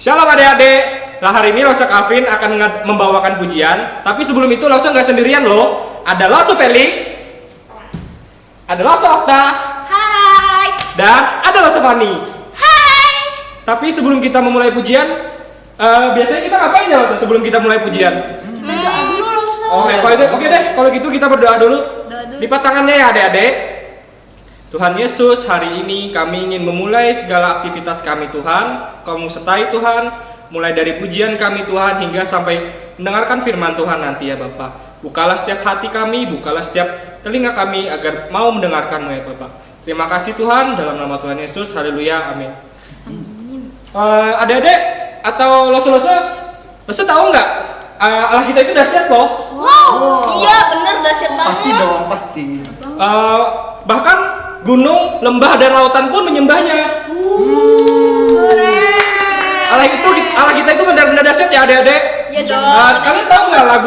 Shalom adik-adik. Nah, hari ini Losa Calvin akan membawakan pujian. Tapi sebelum itu Losa nggak sendirian loh. Ada Losa Felix, ada Losa Okta, Hai. dan ada Losa Fani. Hai. Tapi sebelum kita memulai pujian, biasanya kita ngapain ya Losa sebelum kita mulai pujian? Berdoa dulu Losa. Oke deh, kalau gitu kita berdoa dulu. Doa dulu. Lipat tangannya ya adik-adik. Tuhan Yesus, hari ini kami ingin memulai segala aktivitas kami Tuhan. Kamu sertai Tuhan, mulai dari pujian kami Tuhan hingga sampai mendengarkan firman Tuhan nanti ya Bapak. Bukalah setiap hati kami, bukalah setiap telinga kami agar mau mendengarkan-Mu ya Bapak. Terima kasih Tuhan, dalam nama Tuhan Yesus, haleluya, amin. Adik-adik atau Losa-Losa tahu nggak? Allah kita itu dahsyat loh. Wow. Iya bener dahsyat banget. Pasti dong, pasti. Bahkan gunung, lembah, dan lautan pun menyembahnya. Keren. Allah kita itu benar-benar dahsyat ya adik-adik. Ya dong. Kalian tahu nggak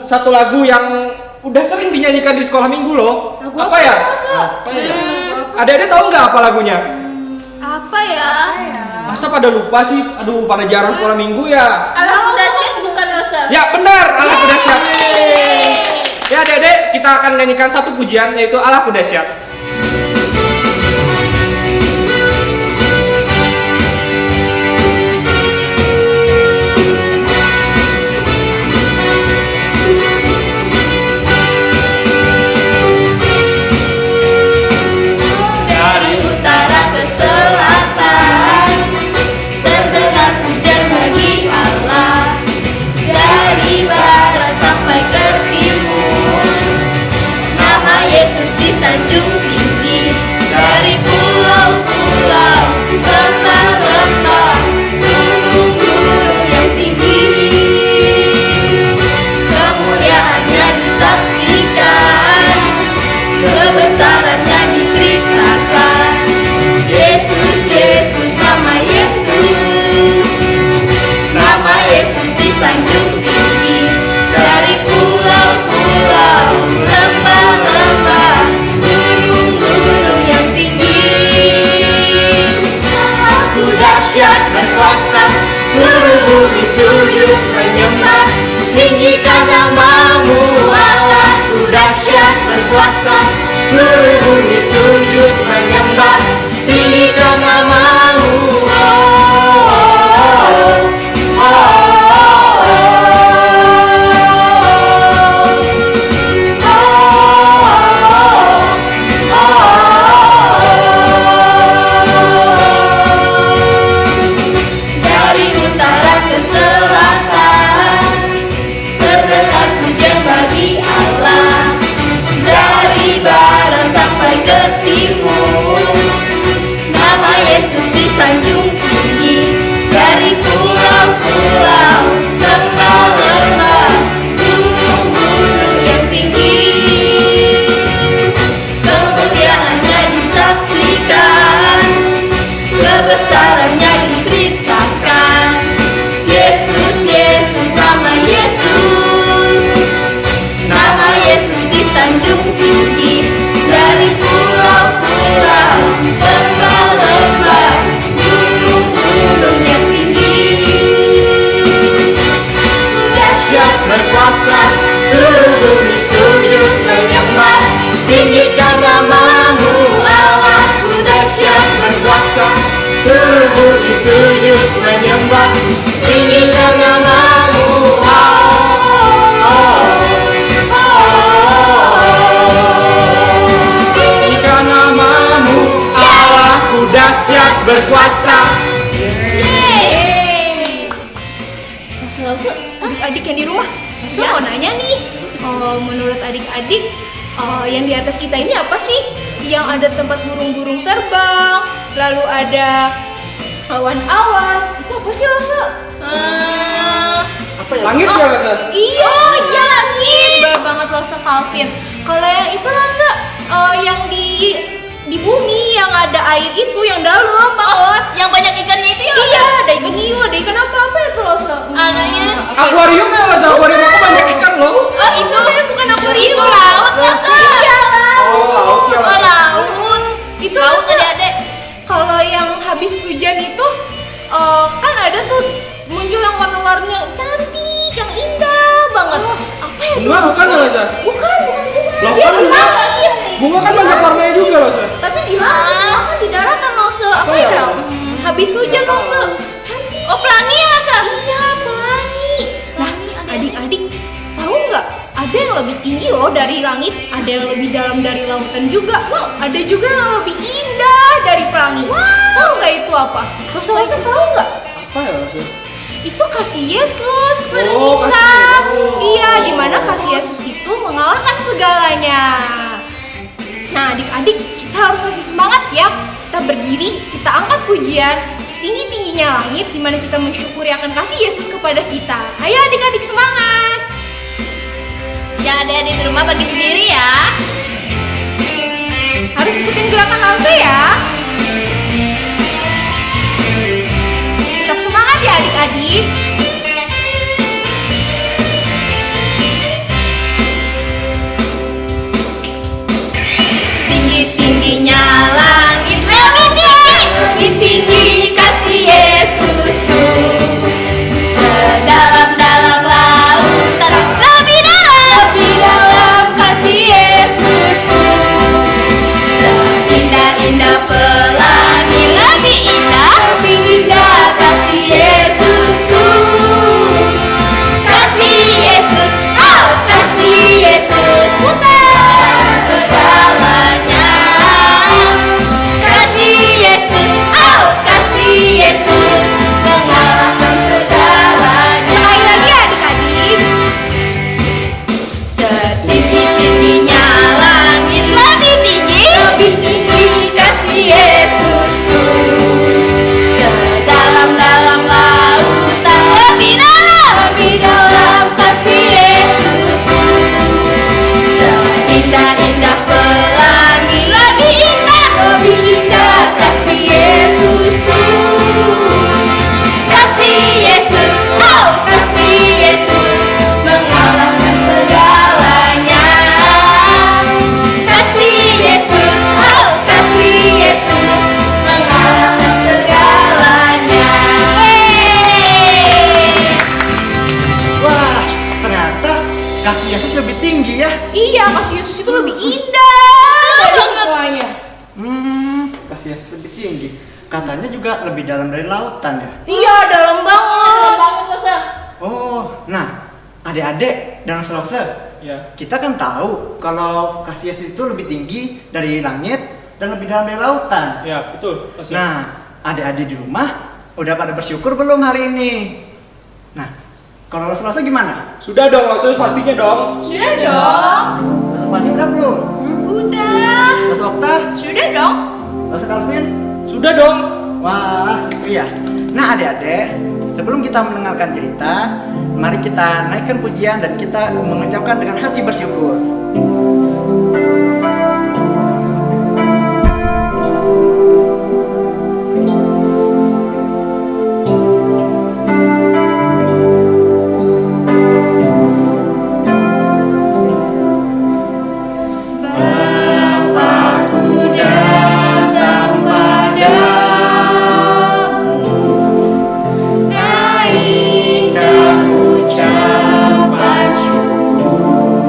satu lagu yang udah sering dinyanyikan di sekolah minggu loh? Lagu Apa ya? Apa ya? Adik-adik tahu nggak apa lagunya? Apa ya? Masa pada lupa sih? Aduh, pada jarang sekolah minggu ya. Allahku dahsyat bukan Losa. Ya benar, Allahku dahsyat. Ya adik-adik, kita akan menyanyikan satu pujian yaitu Allahku dahsyat. Dari utara ke selatan terdengar pujian bagi Allah. Dari barat sampai ke timur nama Yesus disanjung tinggi. Dari pulau-pulau, lembah-lembah, gunung-gunung yang tinggi, kemuliaannya disaksikan, kebesarannya diceritakan. Yesus, Yesus, nama Yesus, nama Yesus disanjung tinggi. Dari pulau-pulau, lembah-lembah, gunung-gunung yang tinggi. Aku dahsyat berkuasa, seluruh bumi sujud menyembah. Tinggikan namamu Allah. Aku dahsyat berkuasa, seluruh bumi sujud menyembah. Tinggikan namamu. Dari utara ke selatan terdengar pujian bagi Allah. Dari barat sampai ke timur nama Yesus disanjung tinggi. Dari pulau-pulau, lembah-lembah, gunung-gunung yang tinggi, kemuliaannya disaksikan, kebesarannya diceritakan. Yesus, Yesus, nama Yesus, nama Yesus disanjung tinggi. Dari pulau-pulau, lembah-lembah, gunung-gunung yang tinggi, dahsyat berkuasa, seluruh bumi sujud menyembah. Tinggikan namamu Allah. Ku dahsyat berkuasa, seluruh bumi sujud menyembah. Tinggikan namamu Tinggikan namamu Allahku dahsyat berkuasa. Losa, adik-adik yang di rumah, Losa mau nanya nih, menurut adik-adik, yang di atas kita ini apa sih? Yang ada tempat burung-burung terbang, lalu ada awan-awan, itu apa sih Losa? Apa ya? Langit ya Losa? Iya, iya langit. Bener banget Losa Calvin. Kalau yang itu Losa, yang di bumi yang ada air itu yang dalam banget. Yang banyak ikannya itu ya? Iya, ada ikan hiu, ada ikan apa itu Losa? Adanya Akuarium ya Losa, akuarium aku banyak ikan loh. oh itu bukan akuarium, itu laut Losa. Iya laut. laut ya, Oh laut. Itu Losa. Kalau yang habis hujan itu kan ada tuh warna yang cantik, yang indah banget. Apa ya Bunga bukan ya, Losa? Bukan Loh, Dia kan di bunga? langit. Bunga kan banyak warnanya juga loh, Sa. Tapi di mana? Kan di daratan Lose. Apa ya, ya? Lose? Habis hujan Lose. Cantik. Oh, pelangi ya, Sa? Iya, pelangi. Nah, adik-adik tahu nggak? Ada yang lebih tinggi loh dari langit, ada yang lebih dalam dari lautan juga. Ada juga yang lebih indah dari pelangi. Tahu nggak itu apa? Lose tahu nggak? Apa ya, Losa? Itu kasih Yesus kepada Oh, kita. kasih Yesus. Iya, di mana kasih Yesus itu mengalahkan segalanya. Nah, adik-adik, kita harus kasih semangat ya. Kita berdiri, kita angkat pujian setinggi-tingginya langit, di mana kita mensyukuri akan kasih Yesus kepada kita. Ayo adik-adik semangat. Yang adik-adik di rumah bagi sendiri ya. Harus ikutin gerakan Lause ya. Tetap semangat ya adik-adik. Tinggi-tingginya langit lebih tinggi, lebih tinggi kasih Yesusku. Sedalam-dalam lautan lebih dalam kasih Yesusku. Seindah-indah pelangi lebih indah kasih Yesusku. Kasih Yesus, oh kasih Yesus, bukan segalanya. Kasih Yesus, oh kasih Yesus, mengalahkan segalanya. Sekali lagi adik-adik. Setinggi-tingginya langit lebih tinggi kasih Yesusku. Sedalam-dalam lautan lebih dalam kasih Yesusku. Seindah-indah pelangi lebih indah kasih Yesusku. Kasih Yesus, oh kasih Yesus, mengalahkan segalanya. Kasih Yesus, oh kasih Yesus, mengalahkan segalanya. Wah, ternyata kasih Yesus lebih tinggi ya. Iya, kasih Yesus itu lebih indah dari semuanya. Kasih Yesus lebih tinggi. Katanya juga lebih dalam dari lautan ya. Iya, dalam banget. Oh, nah, adik-adik dan Selose, Ya. kita kan tahu kalau kasih Yesus itu lebih tinggi dari langit dan lebih dalam dari lautan. Ya, betul, Losa. Nah, adik-adik di rumah udah pada bersyukur belum hari ini? Nah, kalau Selose gimana? Sudah dong, Losa, pastinya dong. Sudah dong. Selose Fani udah belum? Udah. Selose Okta? Sudah dong. Selose Calvin? Sudah dong. Wah, iya. Nah, adik-adik, sebelum kita mendengarkan cerita, mari kita naikkan pujian dan kita mengucapkan dengan hati bersyukur. Naikkan ucapan syukur.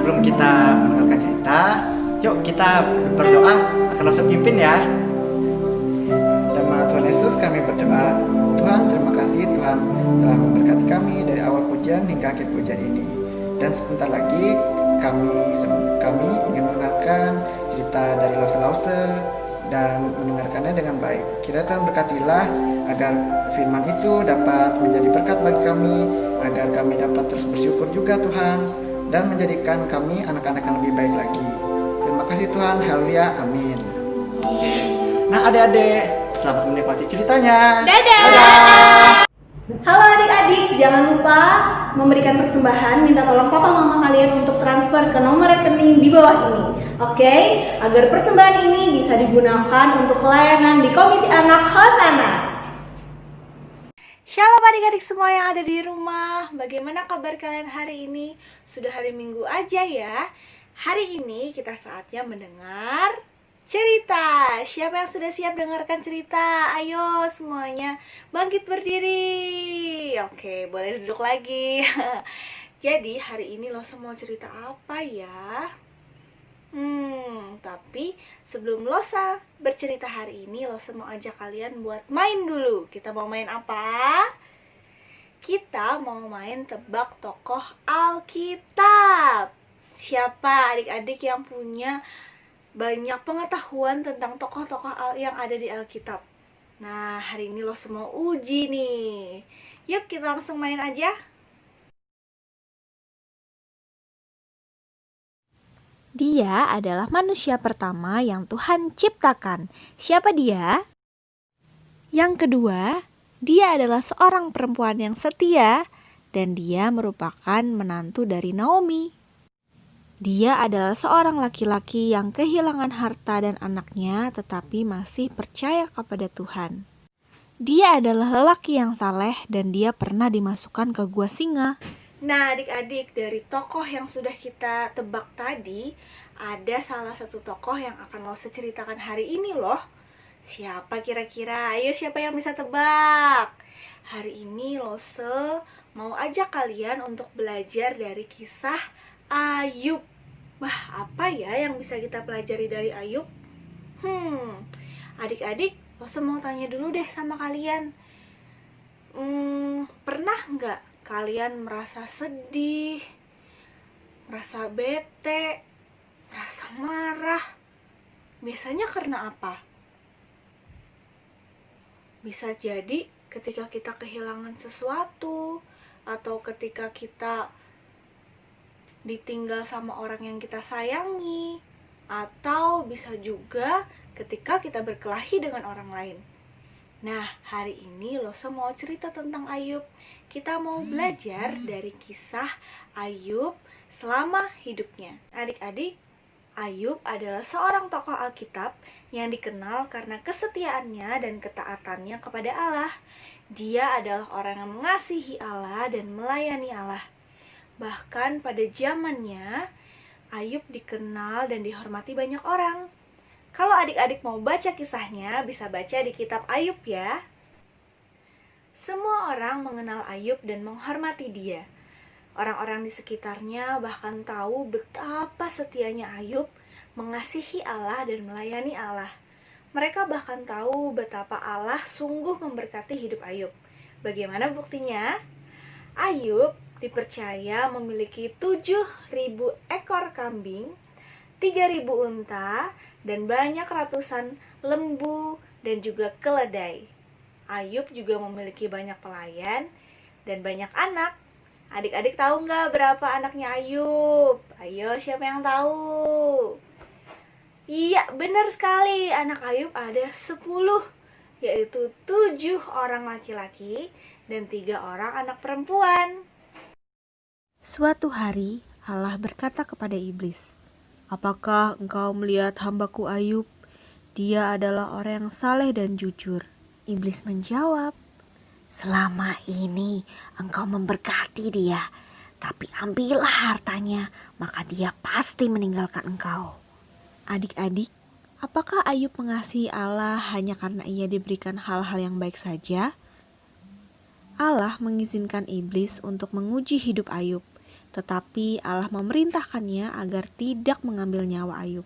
sebelum kita mendengarkan cerita, yuk kita berdoa akan Lose pimpin ya. Nama Tuhan Yesus kami berdoa. Tuhan, terima kasih Tuhan telah memberkati kami dari awal pujian hingga akhir pujian ini. Dan sebentar lagi kami ingin mendengarkan cerita dari Lose dan mendengarkannya dengan baik. Kiranya Tuhan berkatilah agar firman itu dapat menjadi berkat bagi kami, agar kami dapat terus bersyukur juga Tuhan, dan menjadikan kami anak-anak yang lebih baik lagi. Terima kasih Tuhan, haleluya, amin. Nah adik-adik, selamat menikmati ceritanya. Dadah. Halo adik-adik, jangan lupa memberikan persembahan. Minta tolong papa mama kalian untuk transfer ke nomor rekening di bawah ini. Oke, agar persembahan ini bisa digunakan untuk pelayanan di Komisi Anak Hosana. Shalom adik-adik semua yang ada di rumah. Bagaimana kabar kalian hari ini? Sudah hari Minggu aja ya. Hari ini kita saatnya mendengar cerita. Siapa yang sudah siap dengarkan cerita? Ayo semuanya bangkit berdiri. Oke, boleh duduk lagi. Jadi hari ini Lose mau cerita apa ya? Tapi sebelum Lose bercerita hari ini, Lose mau ajak kalian buat main dulu. Kita mau main apa? Kita mau main tebak tokoh Alkitab. Siapa adik-adik yang punya banyak pengetahuan tentang tokoh-tokoh yang ada di Alkitab? Nah, hari ini Lose mau uji nih. Yuk kita langsung main aja. Dia adalah manusia pertama yang Tuhan ciptakan. Siapa dia? Yang kedua, dia adalah seorang perempuan yang setia dan dia merupakan menantu dari Naomi. Dia adalah seorang laki-laki yang kehilangan harta dan anaknya tetapi masih percaya kepada Tuhan. Dia adalah lelaki yang saleh dan dia pernah dimasukkan ke gua singa. Nah adik-adik, dari tokoh yang sudah kita tebak tadi, ada salah satu tokoh yang akan Lose ceritakan hari ini loh. Siapa kira-kira? Ayo siapa yang bisa tebak? Hari ini Lose mau ajak kalian untuk belajar dari kisah Ayub. Wah, apa ya yang bisa kita pelajari dari Ayub? Adik-adik, Lose mau tanya dulu deh sama kalian. Pernah nggak kalian merasa sedih, merasa bete, merasa marah? Biasanya karena apa? Bisa jadi ketika kita kehilangan sesuatu, atau ketika kita ditinggal sama orang yang kita sayangi, atau bisa juga ketika kita berkelahi dengan orang lain. Nah, hari ini Lose mau cerita tentang Ayub. Kita mau belajar dari kisah Ayub selama hidupnya. Adik-adik, Ayub adalah seorang tokoh Alkitab yang dikenal karena kesetiaannya dan ketaatannya kepada Allah. Dia adalah orang yang mengasihi Allah dan melayani Allah. Bahkan pada zamannya, Ayub dikenal dan dihormati banyak orang. Kalau adik-adik mau baca kisahnya, bisa baca di kitab Ayub ya. Semua orang mengenal Ayub dan menghormati dia. Orang-orang di sekitarnya bahkan tahu betapa setianya Ayub mengasihi Allah dan melayani Allah. Mereka bahkan tahu betapa Allah sungguh memberkati hidup Ayub. Bagaimana buktinya? Ayub dipercaya memiliki 7.000 ekor kambing, 3.000 unta, dan banyak ratusan lembu dan juga keledai. Ayub juga memiliki banyak pelayan dan banyak anak. Adik-adik tahu nggak berapa anaknya Ayub? Ayo, siapa yang tahu? Iya, benar sekali. Anak Ayub ada 10, yaitu 7 orang laki-laki dan 3 orang anak perempuan. Suatu hari, Allah berkata kepada iblis, "Apakah engkau melihat hambaku Ayub? Dia adalah orang yang saleh dan jujur." Iblis menjawab, "Selama ini engkau memberkati dia, tapi ambillah hartanya, maka dia pasti meninggalkan engkau." Adik-adik, apakah Ayub mengasihi Allah hanya karena ia diberikan hal-hal yang baik saja? Allah mengizinkan iblis untuk menguji hidup Ayub, tetapi Allah memerintahkannya agar tidak mengambil nyawa Ayub.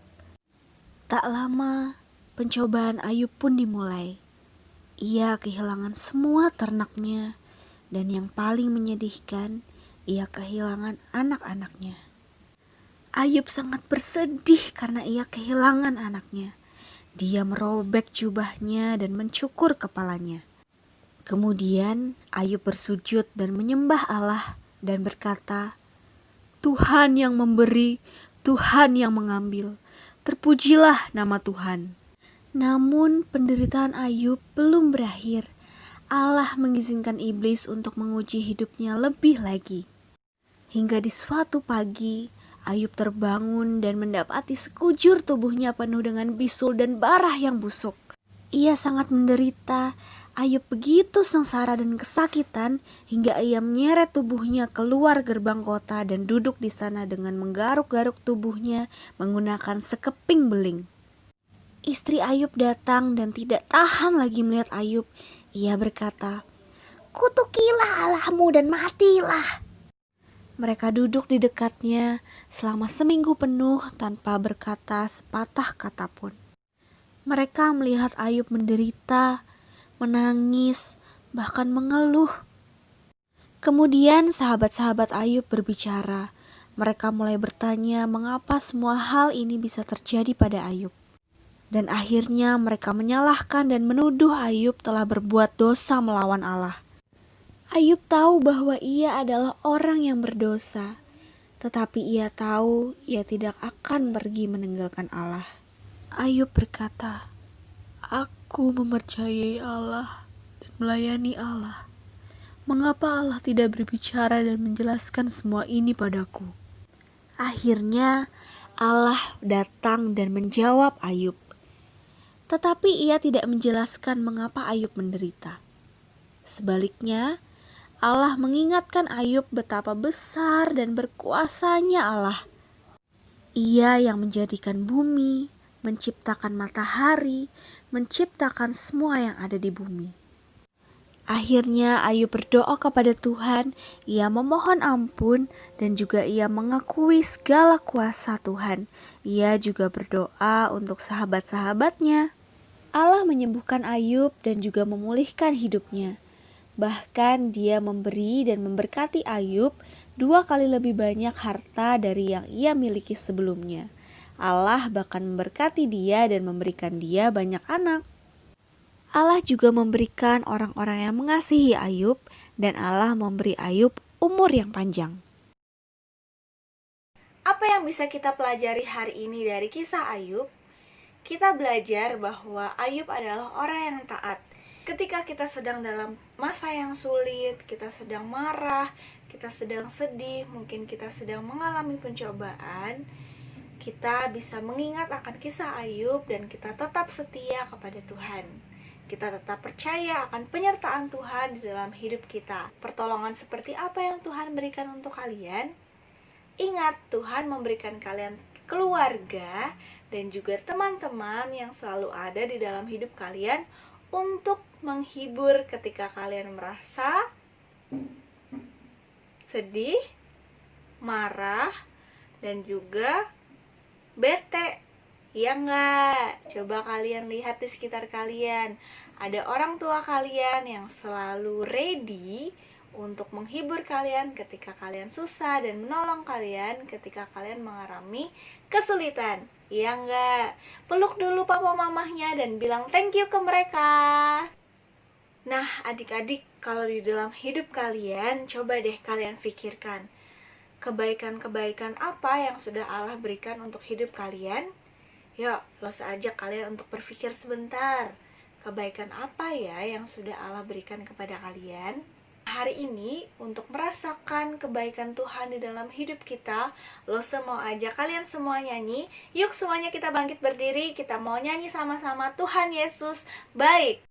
Tak lama, pencobaan Ayub pun dimulai. Ia kehilangan semua ternaknya, dan yang paling menyedihkan, ia kehilangan anak-anaknya. Ayub sangat bersedih karena ia kehilangan anaknya. Dia merobek jubahnya dan mencukur kepalanya. Kemudian Ayub bersujud dan menyembah Allah dan berkata, "Tuhan yang memberi, Tuhan yang mengambil. Terpujilah nama Tuhan." Namun penderitaan Ayub belum berakhir. Allah mengizinkan iblis untuk menguji hidupnya lebih lagi. Hingga di suatu pagi, Ayub terbangun dan mendapati sekujur tubuhnya penuh dengan bisul dan barah yang busuk. Ia sangat menderita. Ayub begitu sengsara dan kesakitan hingga ia menyeret tubuhnya keluar gerbang kota dan duduk di sana dengan menggaruk-garuk tubuhnya menggunakan sekeping beling. Istri Ayub datang dan tidak tahan lagi melihat Ayub. Ia berkata, "Kutukilah Allahmu dan matilah." Mereka duduk di dekatnya selama seminggu penuh tanpa berkata sepatah kata pun. Mereka melihat Ayub menderita, menangis, bahkan mengeluh. Kemudian sahabat-sahabat Ayub berbicara. Mereka mulai bertanya mengapa semua hal ini bisa terjadi pada Ayub. Dan akhirnya mereka menyalahkan dan menuduh Ayub telah berbuat dosa melawan Allah. Ayub tahu bahwa ia adalah orang yang berdosa, tetapi ia tahu ia tidak akan pergi meninggalkan Allah. Ayub berkata, "Aku mempercayai Allah dan melayani Allah. Mengapa Allah tidak berbicara dan menjelaskan semua ini padaku?" Akhirnya Allah datang dan menjawab Ayub. Tetapi ia tidak menjelaskan mengapa Ayub menderita. Sebaliknya, Allah mengingatkan Ayub betapa besar dan berkuasanya Allah. Ia yang menjadikan bumi, menciptakan matahari, menciptakan semua yang ada di bumi. Akhirnya Ayub berdoa kepada Tuhan, ia memohon ampun dan juga ia mengakui segala kuasa Tuhan. Ia juga berdoa untuk sahabat-sahabatnya. Allah menyembuhkan Ayub dan juga memulihkan hidupnya. Bahkan dia memberi dan memberkati Ayub 2 kali lebih banyak harta dari yang ia miliki sebelumnya. Allah bahkan memberkati dia dan memberikan dia banyak anak. Allah juga memberikan orang-orang yang mengasihi Ayub, dan Allah memberi Ayub umur yang panjang. Apa yang bisa kita pelajari hari ini dari kisah Ayub? Kita belajar bahwa Ayub adalah orang yang taat. Ketika kita sedang dalam masa yang sulit, kita sedang marah, kita sedang sedih, mungkin kita sedang mengalami pencobaan, kita bisa mengingat akan kisah Ayub dan kita tetap setia kepada Tuhan. Kita tetap percaya akan penyertaan Tuhan di dalam hidup kita. Pertolongan seperti apa yang Tuhan berikan untuk kalian? Ingat, Tuhan memberikan kalian keluarga dan juga teman-teman yang selalu ada di dalam hidup kalian untuk menghibur ketika kalian merasa sedih, marah, dan juga bete. Ya enggak? Coba kalian lihat di sekitar kalian. Ada orang tua kalian yang selalu ready untuk menghibur kalian ketika kalian susah dan menolong kalian ketika kalian mengalami kesulitan. Ya enggak? Peluk dulu papa mamahnya dan bilang thank you ke mereka. Nah, adik-adik, kalau di dalam hidup kalian, coba deh kalian pikirkan kebaikan-kebaikan apa yang sudah Allah berikan untuk hidup kalian. Yuk, ajak kalian untuk berpikir sebentar. Kebaikan apa ya yang sudah Allah berikan kepada kalian? Hari ini, untuk merasakan kebaikan Tuhan di dalam hidup kita, Lose mau ajak kalian semua nyanyi. Yuk semuanya kita bangkit berdiri, kita mau nyanyi sama-sama Tuhan Yesus baik.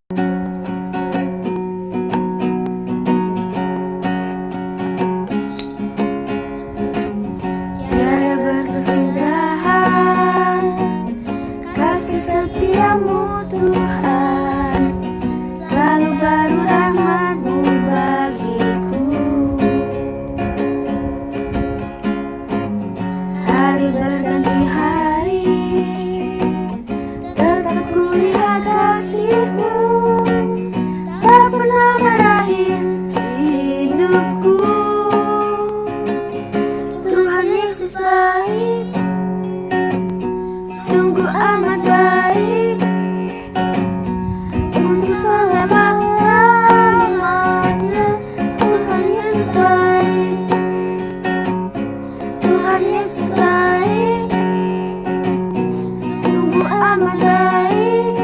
Tiada berkesudahan kasih setiamu Tuhan, selalu baru rahmat-Mu bagiku. Yesus baik, sungguh amat baik,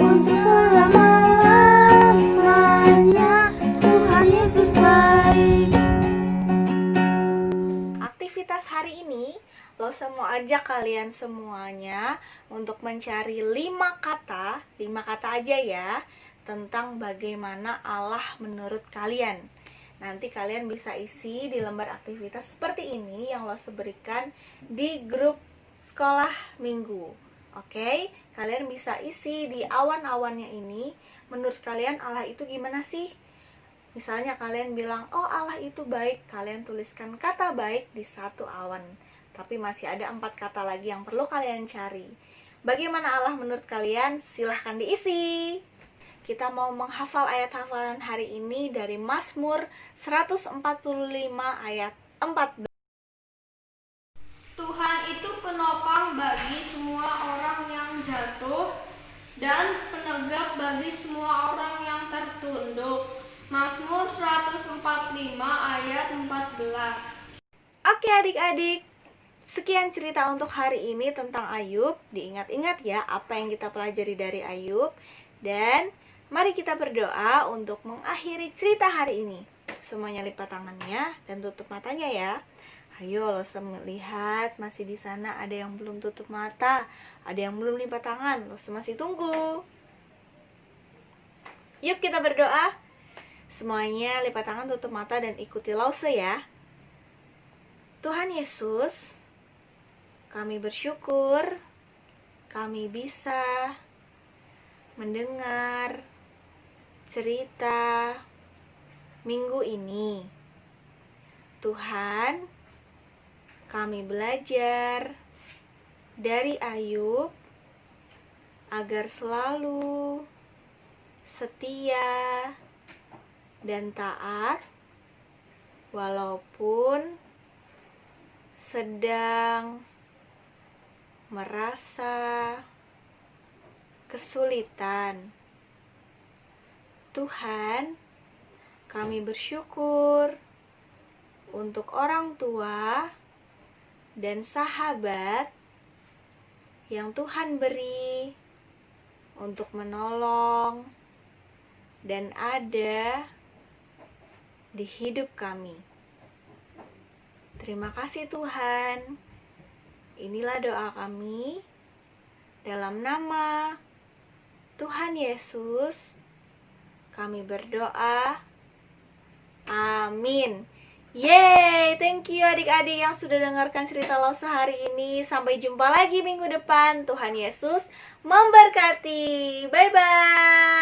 untuk selama-lamanya Tuhan Yesus baik. Aktivitas hari ini, lo mau ajak kalian semuanya untuk mencari 5 kata aja ya, tentang bagaimana Allah menurut kalian. Nanti kalian bisa isi di lembar aktivitas seperti ini yang lo berikan di grup sekolah minggu. Oke, kalian bisa isi di awan-awannya ini, menurut kalian Allah itu gimana sih? Misalnya kalian bilang, oh Allah itu baik, kalian tuliskan kata baik di satu awan. Tapi masih ada 4 kata lagi yang perlu kalian cari. Bagaimana Allah menurut kalian? Silahkan diisi. Kita mau menghafal ayat hafalan hari ini dari Mazmur 145 ayat 14. Tuhan itu penopang bagi semua orang yang jatuh dan penegak bagi semua orang yang tertunduk. Mazmur 145 ayat 14. Oke adik-adik, sekian cerita untuk hari ini tentang Ayub. Diingat-ingat ya apa yang kita pelajari dari Ayub. Dan mari kita berdoa untuk mengakhiri cerita hari ini. Semuanya lipat tangannya dan tutup matanya ya. Ayo lo melihat masih di sana ada yang belum tutup mata, ada yang belum lipat tangan, lo masih tunggu. Yuk kita berdoa. Semuanya lipat tangan, tutup mata dan ikuti lause ya. Tuhan Yesus, kami bersyukur kami bisa mendengar cerita minggu ini. Tuhan, kami belajar dari Ayub agar selalu setia dan taat walaupun sedang merasa kesulitan. Tuhan, kami bersyukur untuk orang tua dan sahabat yang Tuhan beri untuk menolong dan ada di hidup kami. Terima kasih Tuhan. Inilah doa kami dalam nama Tuhan Yesus. Kami berdoa. Amin. Yeay, thank you adik-adik yang sudah dengarkan cerita Lause hari ini. Sampai jumpa lagi minggu depan. Tuhan Yesus memberkati. Bye-bye.